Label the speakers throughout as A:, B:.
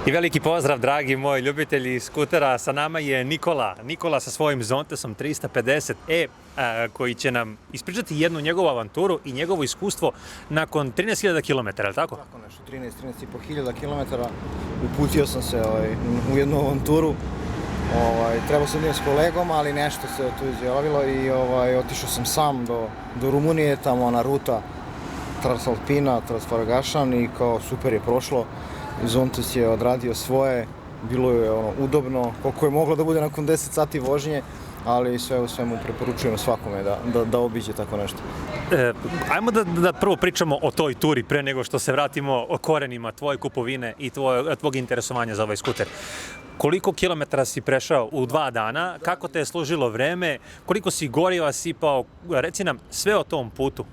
A: I veliki pozdrav, dragi moji ljubitelji skutera. Sa nama je Nikola. Nikola sa svojim Zontesom 350e koji će nam ispričati jednu njegovu avanturu i njegovo iskustvo nakon 13.000 km, je li tako?
B: Tako nešto, 13.500 km. Uputio sam se u jednu avanturu. Trebao sam da idem s kolegom, ali nešto se tu izjavilo i otišao sam sam do Rumunije, tamo ona ruta Transalpina, Transfaragašan i kao super je prošlo. Zontes je odradio svoje, bilo je udobno, koliko je moglo da bude nakon 10 sati vožnje, ali sve u svemu preporučujem svakome da obiđe tako nešto.
A: Ajmo da prvo pričamo o toj turi pre nego što se vratimo o korenima tvoje kupovine i tvog interesovanja za ovaj skuter. Koliko kilometara si prešao u 2 dana, kako te je služilo vreme, koliko si goriva sipao, reci nam sve o tom putu.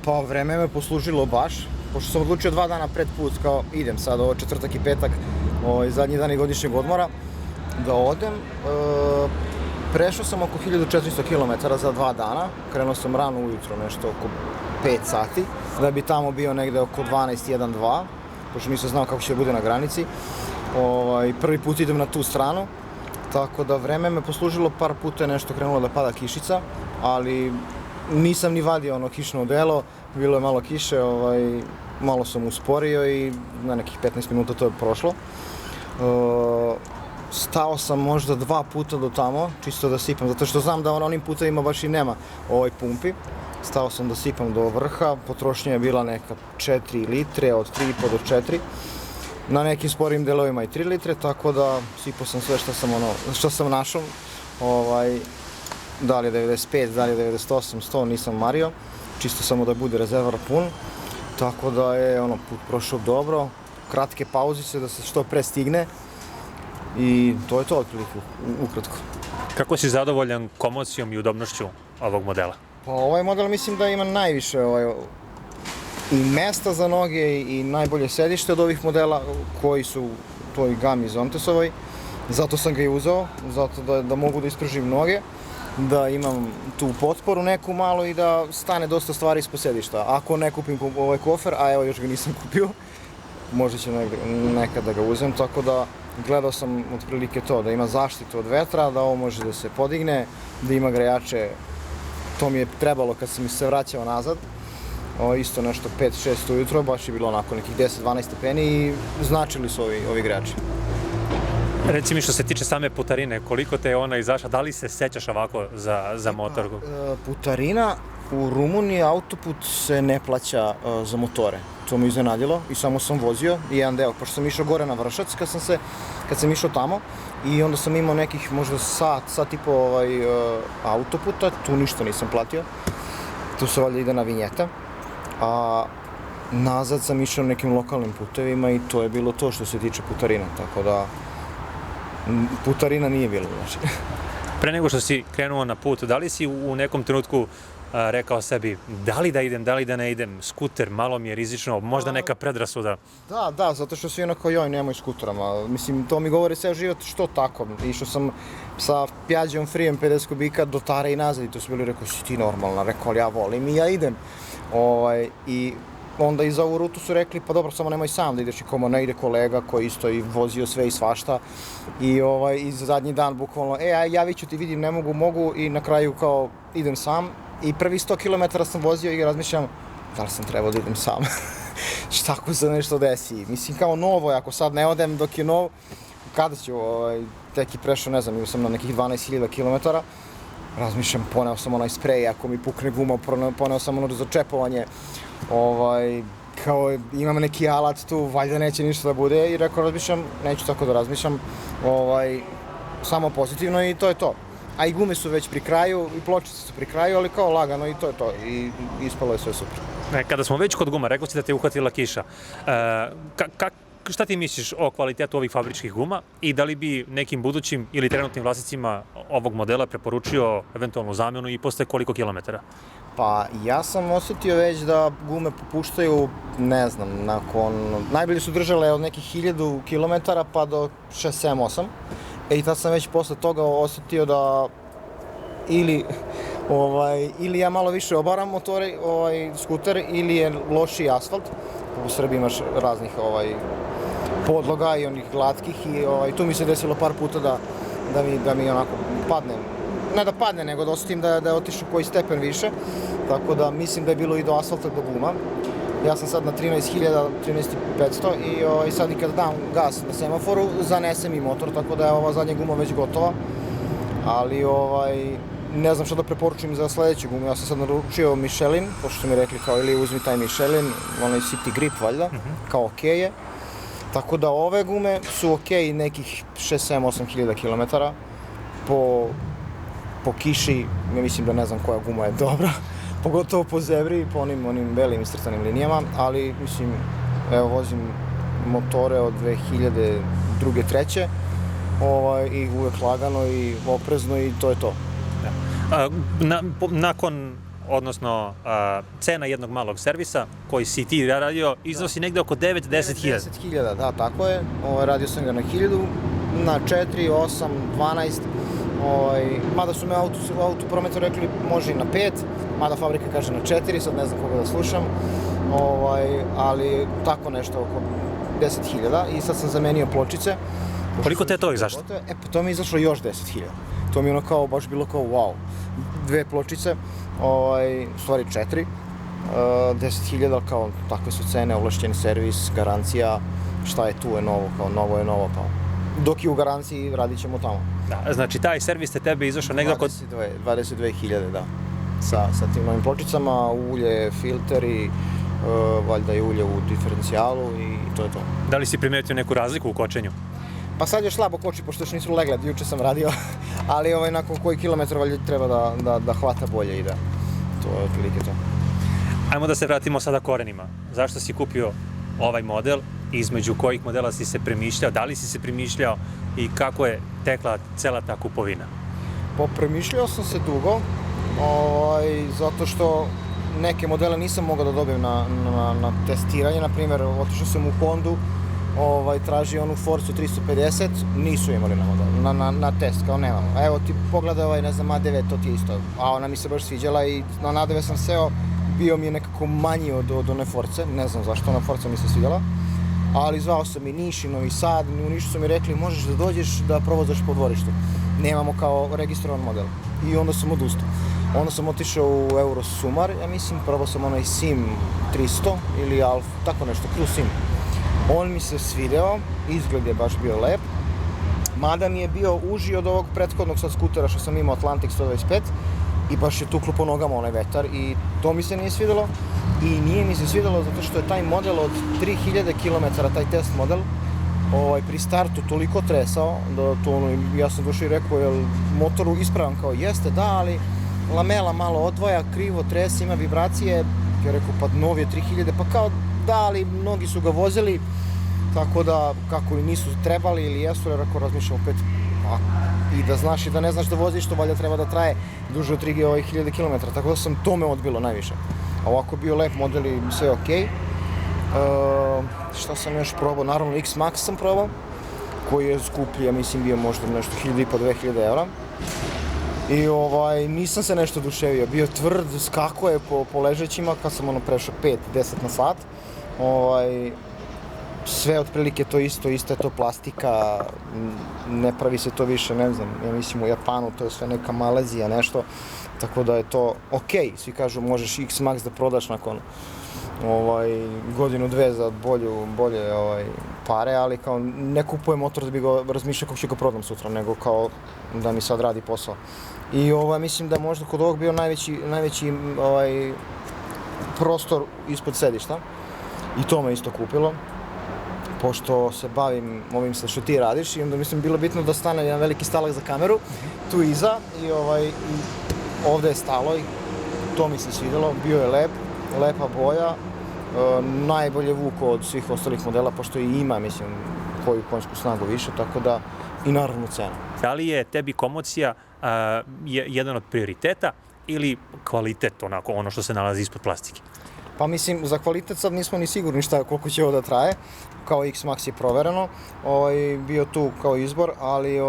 B: Pa vreme me poslužilo baš, pošto sam odlučio 2 dana pred put, kao idem sad, ovo četvrtak i petak, zadnji dan i godišnjeg odmora, da odem. Prešao sam oko 1400 km za 2 dana, krenuo sam rano ujutro, nešto oko 5 sati, da bi tamo bio negde oko 12-1-2, pošto nisam znao kako će da bude na granici. Prvi put idem na tu stranu, tako da vreme me poslužilo, par puta je nešto krenulo da pada kišica, ali nisam ni vadio kišno odelo, bilo je malo kiše, malo sam usporio i na nekih 15 minuta to je prošlo. Stao sam možda 2 puta do tamo, čisto da sipam, zato što znam da onim putevima baš i nema pumpi. Stao sam da sipam do vrha, potrošnja je bila neka 4 litre, od 3,5 do 4. Na nekim sporijim delovima i 3 litre, tako da sipao sam sve što sam našao. Da li je 95, da li je 98, 100, nisam mario, čisto samo da bude rezervar pun. Tako da je put prošao dobro, kratke pauzice da se što pre stigne i to je to otprilike, ukratko.
A: Kako si zadovoljan komocijom i udobnošću ovog modela?
B: Pa ovaj model mislim da ima najviše i mesta za noge i najbolje sedište od ovih modela koji su u toj gami Zontesovoj. Zato sam ga i uzeo, zato da mogu da ispružim noge, da imam tu potporu neku malo i da stane dosta stvari ispod sedišta. Ako ne kupim ovaj kofer, a evo još ga nisam kupio, možda će nekad da ga uzem, tako da gledao sam otprilike to, da ima zaštitu od vetra, da ovo može da se podigne, da ima grejače, to mi je trebalo kad sam se vraćao nazad. Isto nešto 5-6 ujutro, baš je bilo onako nekih 10-12 stepeni i značili su ovi grejači.
A: Reci mi što se tiče same putarine, koliko te je ona izašla, da li se sećaš ovako za motor?
B: Putarina u Rumuniji, autoput se ne plaća za motore. To me iznenadilo i samo sam vozio jedan deo, pošto sam išao gore na Vršac kad sam išao tamo i onda sam imao nekih možda sat i po autoputa, tu ništa nisam platio, tu se valjda ide na vinjeta, a nazad sam išao nekim lokalnim putevima i to je bilo to što se tiče putarina, tako da putarina nije bilo, znači.
A: Pre nego što si krenuo na put, da li si u nekom trenutku rekao sebi da li da idem, da li da ne idem, skuter, malo mi je rizično, možda neka predrasuda?
B: Da, zato što svi onako joj, nemoj skuterama, mislim, to mi govori ceo život, što tako, išao sam sa Piaggio Freeom 50 kubika do Tare i nazad i to su bili, rekao, si ti normalna, rekao, ali ja volim i ja idem, i onda i za ovu rutu su rekli, pa dobro, samo nemoj sam da ideš i komo ne ide kolega koji isto i vozio sve i svašta i zadnji dan bukvalno, javit ću ti, vidim, ne mogu i na kraju kao idem sam i prvi 100 km sam vozio i razmišljam da li sam trebao da idem sam, šta ako se nešto desi, mislim kao novo je, ako sad ne odem dok je nov, kada ću, tek i prešao, ne znam, imao sam na nekih 12.000 km, razmišljam, poneo sam onaj sprej, ako mi pukne guma, poneo sam ono za čepovanje, kao imam neki alat tu, valjda neće ništa da bude i rekao, razmišljam, neću tako da razmišljam, samo pozitivno i to je to. A i gume su već pri kraju i pločice su pri kraju, ali kao lagano i to je to i ispalo je sve super.
A: Kada smo već kod guma, rekao si da te je uhvatila kiša. Šta ti misliš o kvalitetu ovih fabričkih guma i da li bi nekim budućim ili trenutnim vlasnicima ovog modela preporučio eventualnu zamjenu i posle koliko kilometara?
B: Pa ja sam osetio već da gume popuštaju, ne znam, najbolje su držale od nekih 1000 km pa do 6, 7, 8. I tad sam već posle toga osetio da ili ja malo više obaram skuter ili je lošiji asfalt. U Srbiji imaš raznih podloga i onih glatkih i tu mi se desilo par puta da mi onako padne. Ne da padne, nego da osjetim da je otišao koji stepen više, tako da mislim da je bilo i do asfalta do guma. Ja sam sad na 13.000, 13.500 i sad i kada dam gas na semaforu, zanesem i motor, tako da je ova zadnja guma već gotova. Ali ne znam što da preporučim za sledeću gumu. Ja sam sad naručio Michelin, pošto su mi rekli kao ili uzmi taj Michelin, onaj City Grip valjda, kao okej je. Tako da ove gume su okej nekih 6-7-8.000 km. Po kiši, ja mislim da ne znam koja guma je dobra, pogotovo po zebri, po onim belim iscrtanim linijama, ali mislim, evo vozim motore od 2002. 2003. I uvek lagano i oprezno i to je to.
A: Odnosno cena jednog malog servisa koji si ti radio iznosi negde oko 9-10 hiljada.
B: 10 hiljada, da, tako je. Radio sam ga na 1000, na 4, 8, 12. Mada su me u autoprometu rekli može i na 5, mada fabrika kaže na 4, sad ne znam koga da slušam. Ali tako nešto oko 10.000 i sad sam zamenio pločice.
A: Koliko te je to izašlo?
B: Pa to mi je izašlo još 10.000. To mi je ono kao, baš bilo kao wow. 2 pločice, u stvari 4, 10.000, kao takve su cene, ovlašćeni servis, garancija, šta je tu je novo, kao novo je novo, kao. Dok je u garanciji, radit ćemo tamo.
A: Da, znači taj servis je tebe izašao negdje oko...
B: 22.000, da. Sa tim novim pločicama, ulje, filteri, valjda je ulje u diferencijalu i to je to.
A: Da li si primetio neku razliku u kočenju?
B: Pa sad još slabo koči, pošto još nisu legle, juče sam radio, ali nakon koji kilometar valjda treba da hvata bolje i da, to je otprilike to.
A: Ajmo da se vratimo sada korenima. Zašto si kupio ovaj model, između kojih modela si se premišljao, da li si se premišljao i kako je tekla cela ta kupovina?
B: Premišljao sam se dugo, zato što neke modele nisam mogao da dobijem na testiranje, na primjer, otišao sam u Hondu, traži onu Forcu 350, nisu imali na modelu, na test, kao nemamo. Evo ti pogledaj ne znam, A9, to ti je isto, a ona mi se baš sviđala i na A9 sam seo, bio mi je nekako manji od one Force, ne znam zašto, ona Forca mi se svidjela, ali zvao sam i Niš i Novi Sad, u Nišu su mi rekli možeš da dođeš da provozaš po dvorištu, nemamo kao registrovan model i onda sam odustao. Onda sam otišao u Eurosumar, ja mislim, probao sam onaj Sim 300 ili Alfa, tako nešto, Cruise Sim. On mi se svideo, izgled je baš bio lep, mada mi je bio uži od ovog prethodnog sad skutera što sam imao Atlantic 125 i baš je tuklo po nogama onaj vetar i to mi se nije svidelo i nije mi se svidelo zato što je taj model od 3000 km, taj test model, pri startu toliko tresao da to ja sam došao i rekao je motoru ispravan kao jeste da, ali lamela malo odvoja, krivo trese, ima vibracije, ja rekao pa nov je 3000, pa kao da, ali mnogi su ga vozili, tako da, kako i nisu trebali ili jesu, jer ako razmišljam opet, i da znaš i da ne znaš da voziš, to valjda treba da traje duže od 3000 km, tako da sam to me odbilo najviše. A ovako bio lep model i sve okej. Šta sam još probao? Naravno X-Max sam probao, koji je skuplji, ja mislim bio možda nešto 1500-2000 evra. I nisam se nešto oduševio, bio tvrd, skakao je po ležećima kad sam prešao 5-10 na sat. Sve otprilike to isto je to plastika, ne pravi se to više, ne znam, ja mislim u Japanu to je sve neka Malezija nešto, tako da je to okej, svi kažu možeš X-Max da prodaš nakon godinu, dve za bolje pare, ali kao ne kupujem motor da bi ga razmišljao kako ću ga prodam sutra, nego kao da mi sad radi posao. I mislim da je možda kod ovog bio najveći prostor ispod sedišta i to me isto kupilo, pošto se bavim ovim što ti radiš i onda mislim bilo bitno da stane jedan veliki stalak za kameru tu iza i ovde je stalo i to mi se svidjelo, bio je lepa boja, najbolje vuko od svih ostalih modela, pošto i ima, mislim, koju konjsku snagu više, tako da i naravno cena.
A: Da li je tebi komocija jedan od prioriteta ili kvalitet, ono što se nalazi ispod plastike?
B: Pa mislim, za kvalitet sad nismo ni sigurni koliko će ovo da traje, kao X-Max je provereno, bio tu kao izbor, ali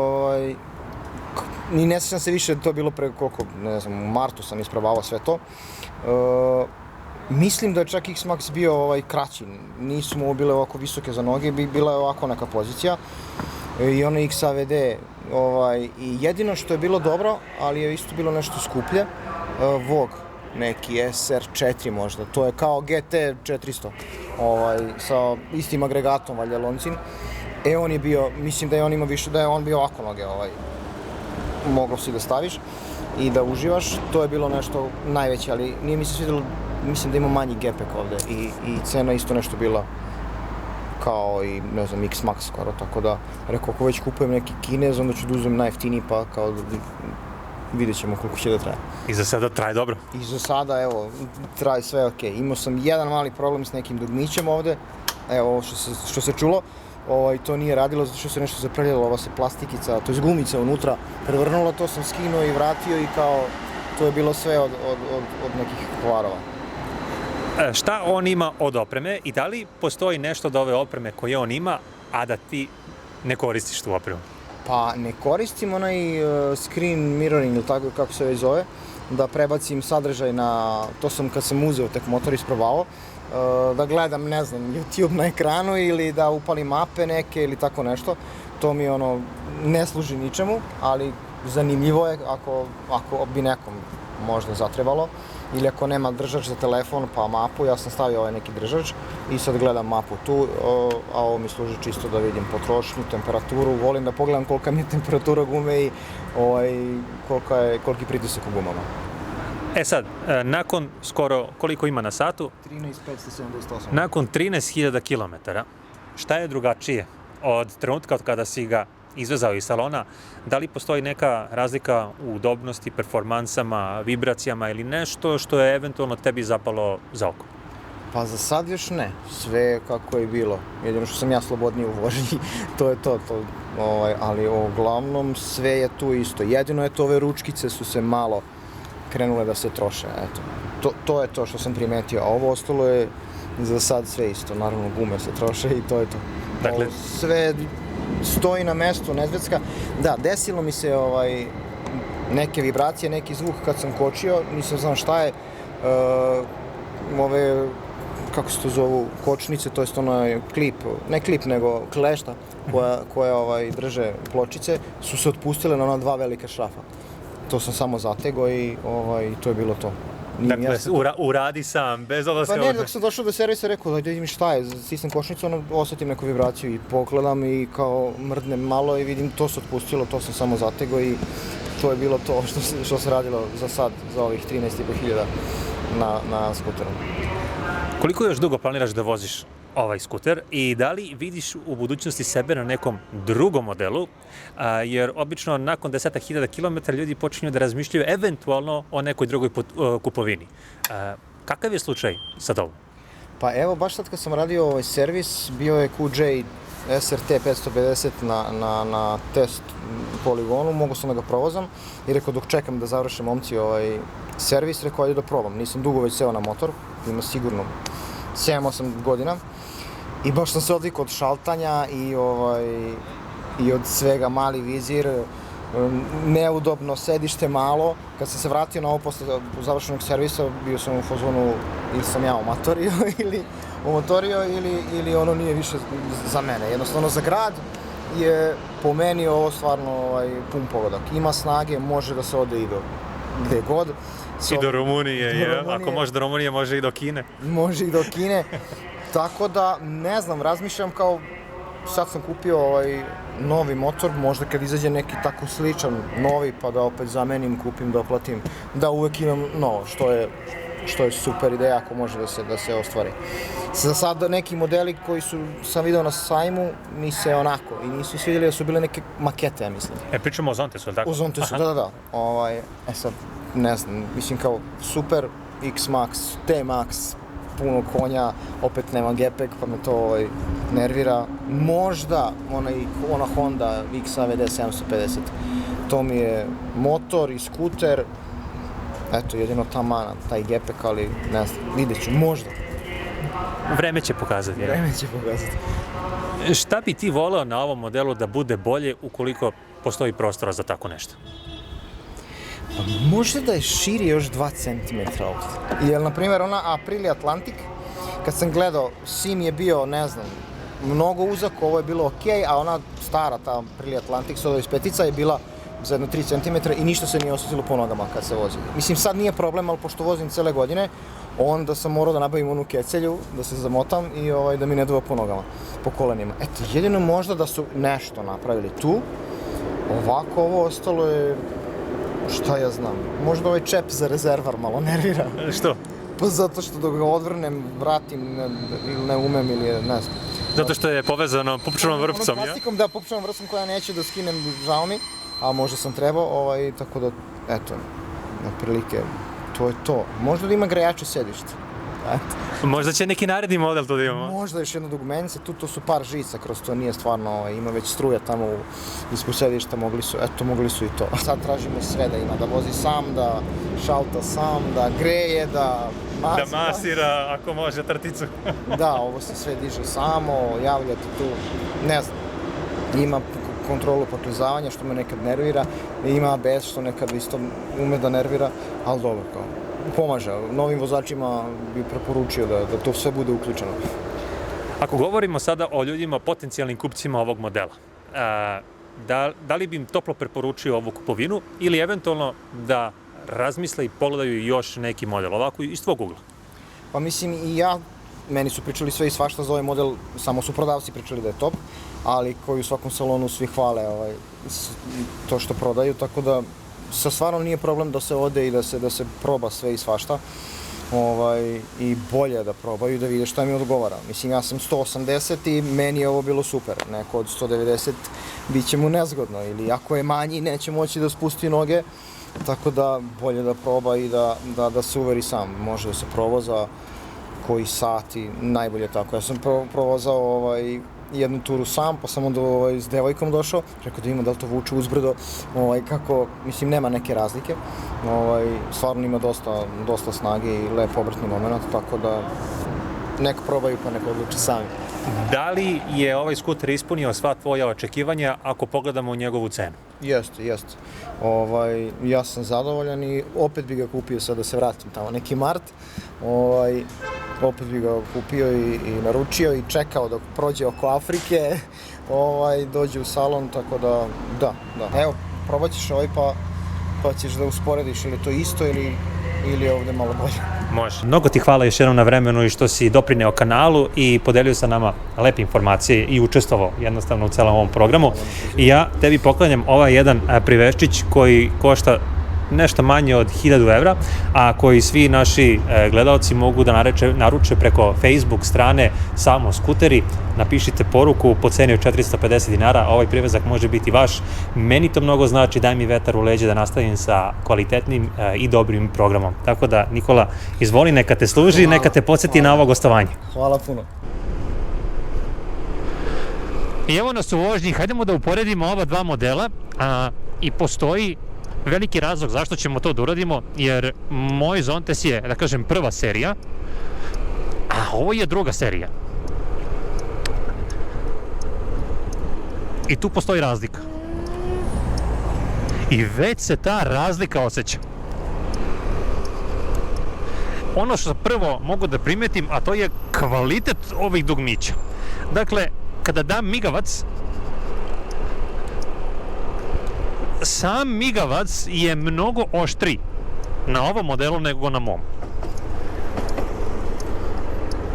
B: ni ne sjećam se više, to je bilo pre koliko, ne znam, u martu sam isprobavao sve to. Mislim da je čak X-Max bio kraći, nisu mu bile ovako visoke za noge, bila je ovako neka pozicija. I ono XAVD, i jedino što je bilo dobro, ali je isto bilo nešto skuplje, Vogue, neki SR4 možda, to je kao GT 400, sa istim agregatom, valjda Loncin. On je bio, mislim da je on imao više, da je on bio ovako noge, moglo si da staviš i da uživaš, to je bilo nešto najveće, ali nije mi se svidjelo, mislim da ima manji gepek ovde i cena isto nešto bila kao i, ne znam, X-Max skoro, tako da rekao, ako već kupujem neki Kinez, onda ću da uzmem najjeftiniji, pa kao vidjet ćemo koliko će da traje.
A: I za sada traje dobro?
B: I za sada, evo, traje sve okej. Imao sam jedan mali problem s nekim dugmićem ovde, evo, ovo što se čulo, to nije radilo zato što se nešto zaprljalo, ova se plastikica, to je gumica unutra, prevrnula, to sam skinuo i vratio i kao, to je bilo sve od nekih kvarova.
A: Šta on ima od opreme i da li postoji nešto od ove opreme koje on ima, a da ti ne koristiš tu opremu?
B: Pa ne koristim onaj screen mirroring ili tako kako se već zove, da prebacim sadržaj na, to sam kad sam uzeo tek motor isprobao, da gledam, ne znam, YouTube na ekranu ili da upalim mape neke ili tako nešto. To mi ne služi ničemu, ali zanimljivo je ako bi nekom možda zatrebalo. Ili ako nema držač za telefon pa mapu, ja sam stavio ovaj neki držač i sad gledam mapu tu, a ovo mi služi čisto da vidim potrošnju, temperaturu, volim da pogledam kolika mi je temperatura gume i koliki pritisak u gumama.
A: Sad, nakon skoro, koliko ima na satu?
B: 13.578.
A: Nakon 13.000 km, šta je drugačije od trenutka od kada si ga izvezao iz salona? Da li postoji neka razlika u udobnosti, performansama, vibracijama ili nešto što je eventualno tebi zapalo za oko?
B: Pa za sad još ne, sve je kako je bilo, jedino što sam ja slobodniji u vožnji, to je to, ali uglavnom sve je tu isto, jedino je to ove ručkice su se malo krenule da se troše, eto, to je to što sam primetio, a ovo ostalo je za sad sve isto, naravno gume se troše i to je to. Dakle, sve stoji na mestu, nezvecka. Da, desilo mi se neke vibracije, neki zvuk kad sam kočio, nisam znao šta je, ove, kako se to zovu, kočnice, to jest onaj klip, ne klip nego klešta koja drže pločice, su se otpustile na ona dva velika šrafa. To sam samo zategao i to je bilo to.
A: Dakle, uradi sam, bez odlaska...
B: Pa ne, dok sam došao do servisa, rekao da vidim šta je, stisnem kočnicu, osjetim neku vibraciju i pogledam i kao mrdnem malo i vidim to se otpustilo, to sam samo zategao i to je bilo to što se radilo za sad, za ovih 13.500 na skuteru. Koliko
A: još dugo planiraš da voziš ovaj skuter i da li vidiš u budućnosti sebe na nekom drugom modelu, jer obično nakon 10.000 km ljudi počinju da razmišljaju eventualno o nekoj drugoj kupovini. Kakav je slučaj sa tobom?
B: Pa evo, baš sad kad sam radio ovaj servis, bio je QJ SRT 550 na test poligonu, mogu sam da ga provozam i rekao dok čekam da završe momci ovaj servis, rekao ajde da probam, nisam dugo već seo na motor, ima sigurno 7-8 godina i baš sam se odvikao od šaltanja i od svega, mali vizir, neudobno sedište malo. Kad sam se vratio na ovo posle završenog servisa, bio sam u fazonu ili sam ja umotorio ili ono nije više za mene. Jednostavno za grad je po meni ovo stvarno pun pogodak. Ima snage, može da se ode i do gde god.
A: I do Rumunije, ako može do Rumunije, može i do Kine.
B: Može i do Kine, tako da, ne znam, razmišljam kao, sad sam kupio novi motor, možda kad izađe neki tako sličan novi, pa da opet zamenim, kupim, doplatim, da uvek imam novo, što je super ideja ako može da se ostvari. Za sad neki modeli koji sam video na sajmu, mi se onako, i nisu svidjeli da su bile neke makete, ja mislim.
A: Pričamo o Zontesu, ili tako?
B: O Zontesu, da. Sad, ne znam, mislim kao super, X-Max, T-Max, puno konja, opet nema gepek, pa me to nervira. Možda ona Honda XAVD 750, to mi je motor i skuter, eto, jedino ta mana, taj gepek, ali ne znam, vidjet ću, možda.
A: Vreme će pokazati.
B: Vreme će pokazati.
A: Šta bi ti voleo na ovom modelu da bude bolje ukoliko postoji prostora za tako nešto?
B: Možda da je širi još 2 cm ovdje. Jer, na primjer, ona Aprilia Atlantic, kad sam gledao, sim je bio, ne znam, mnogo uzak, ovo je bilo okej, a ona stara, ta Aprilia Atlantic, s iz petica je bila za jedno 3 cm i ništa se nije osjetilo po nogama kad se vozi. Mislim, sad nije problem, ali pošto vozim cele godine, onda sam morao da nabavim onu kecelju, da se zamotam i da mi ne duva po nogama, po kolenima. Eto, jedino možda da su nešto napravili tu, ovako ovo ostalo je, šta ja znam, možda ovaj čep za rezervar malo nervira.
A: Što?
B: Pa zato što dok ga odvrnem, vratim, ili ne umem, ili ne znam.
A: Zato što je povezano pupčanom vrpcom, ja?
B: Plastikom, da, pupčanom vrpcom koja neće da skinem, žao mi, a možda sam trebao, tako da, eto, otprilike, to je to. Možda da ima grejače sedište. Eto.
A: Možda će neki naredni model to da imamo.
B: Možda još jedno dugmence, to su par žica kroz to, nije stvarno, ima već struja tamo ispod sedišta, mogli su i to. Sad tražimo sve da ima, da vozi sam, da šalta sam, da greje, da masira.
A: Da masira, ako može, trticu.
B: Da, ovo se sve diže samo, javljate tu, ne znam, ima kontrolu poklizavanja što me nekad nervira, ima ABS što nekad isto ume da nervira, ali dobro, kao, pomaže. Novim vozačima bi preporučio da to sve bude uključeno.
A: Ako govorimo sada o ljudima, potencijalnim kupcima ovog modela, da li bi im toplo preporučio ovu kupovinu ili eventualno da razmisle i pogledaju još neki model, ovako iz tvog ugla?
B: Pa mislim i ja, meni su pričali sve i svašta za ovaj model, samo su prodavci pričali da je top, ali koji u svakom salonu svi hvale to što prodaju, tako da stvarno nije problem da se ode i da se proba sve i svašta. I bolje da probaju da vide šta mi odgovara. Mislim, ja sam 180 i meni je ovo bilo super. Neko od 190 bit će mu nezgodno ili ako je manji neće moći da spusti noge. Tako da bolje da proba i da se uveri sam. Može da se provoza koji sati, najbolje tako. Ja sam provozao jednu turu sam, pa sam onda s devojkom došao, rekao da ima da li to vuče uzbrdo, kako, mislim, nema neke razlike, stvarno ima dosta snage i lep obrtni moment, tako da nek probaju pa nek odluči sami.
A: Da li je ovaj skuter ispunio sva tvoja očekivanja ako pogledamo u njegovu cenu?
B: Jeste. Ja sam zadovoljan i opet bi ga kupio sad da se vratim tamo neki mart. Opet bi ga kupio i naručio i čekao dok prođe oko Afrike, dođe u salon, tako da. Evo, probat ćeš pa ćeš da usporediš ili to isto ili je ovdje malo bolje.
A: Može. Mnogo ti hvala još jednom na vremenu i što si doprineo kanalu i podelio sa nama lepe informacije i učestvovao jednostavno u celom ovom programu. I ja tebi poklanjam ovaj jedan priveščić koji košta nešto manje od 1000 evra, a koji svi naši gledalci mogu da naruče preko Facebook strane Samo skuteri. Napišite poruku po ceni od 450 dinara, ovaj privezak može biti vaš. Meni to mnogo znači, daj mi vetar u leđe da nastavim sa kvalitetnim i dobrim programom. Tako da, Nikola, izvoli, neka te služi, neka te podsjeti na ovo gostovanje.
B: Hvala puno.
A: I evo nas u vožnji, hajdemo da uporedimo ova dva modela i postoji veliki razlog zašto ćemo to da uradimo, jer moj Zontes je, da kažem, prva serija, a ovo je druga serija. I tu postoji razlika. I već se ta razlika osjeća. Ono što prvo mogu da primetim, a to je kvalitet ovih dugmića. Dakle, kada dam migavac, sam migavac je mnogo oštriji na ovom modelu nego na mom.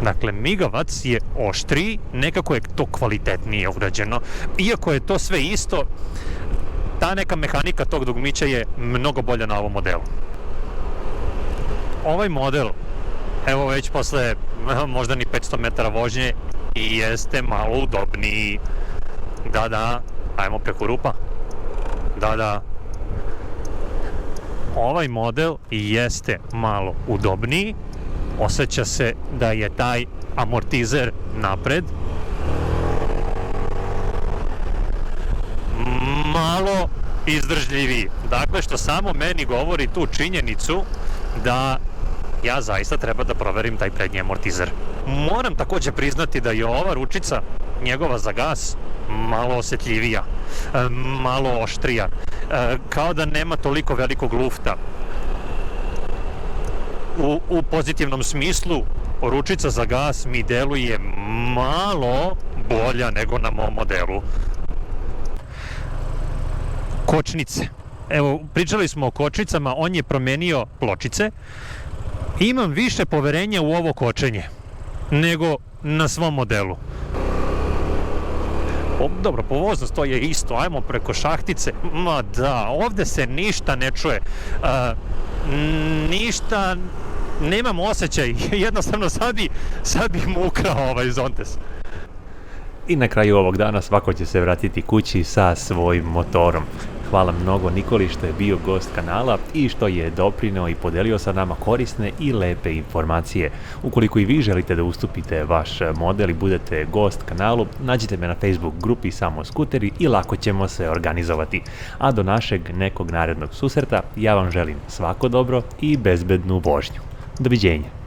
A: Dakle, migavac je oštriji, nekako je to kvalitetnije urađeno. Iako je to sve isto, ta neka mehanika tog dugmića je mnogo bolja na ovom modelu. Ovaj model, evo već posle možda ni 500 metara vožnje, i jeste malo udobniji. Da, ajmo preko rupa. Da. Ovaj model jeste malo udobniji, osjeća se da je taj amortizer napred. Malo izdržljiviji. Dakle, što samo meni govori tu činjenicu da ja zaista treba da proverim taj prednji amortizer. Moram takođe priznati da je ova ručica njegova za gas malo osjetljivija. malo oštrija, kao da nema toliko velikog lufta. U pozitivnom smislu, ručica za gas mi deluje malo bolja nego na mom modelu. Kočnice. Evo, pričali smo o kočnicama, on je promenio pločice. Imam više poverenja u ovo kočenje nego na svom modelu. Dobro, povoznost to je isto, ajmo preko šahtice. Ma da, ovde se ništa ne čuje. Ništa, nemam osjećaj, jednostavno sad bi mu ukrao ovaj Zontes. I na kraju ovog dana svako će se vratiti kući sa svojim motorom. Hvala mnogo Nikoli što je bio gost kanala i što je doprineo i podelio sa nama korisne i lepe informacije. Ukoliko i vi želite da ustupite vaš model i budete gost kanalu, nađite me na Facebook grupi Samo skuteri i lako ćemo se organizovati. A do našeg nekog narednog susreta ja vam želim svako dobro i bezbednu vožnju. Doviđenja.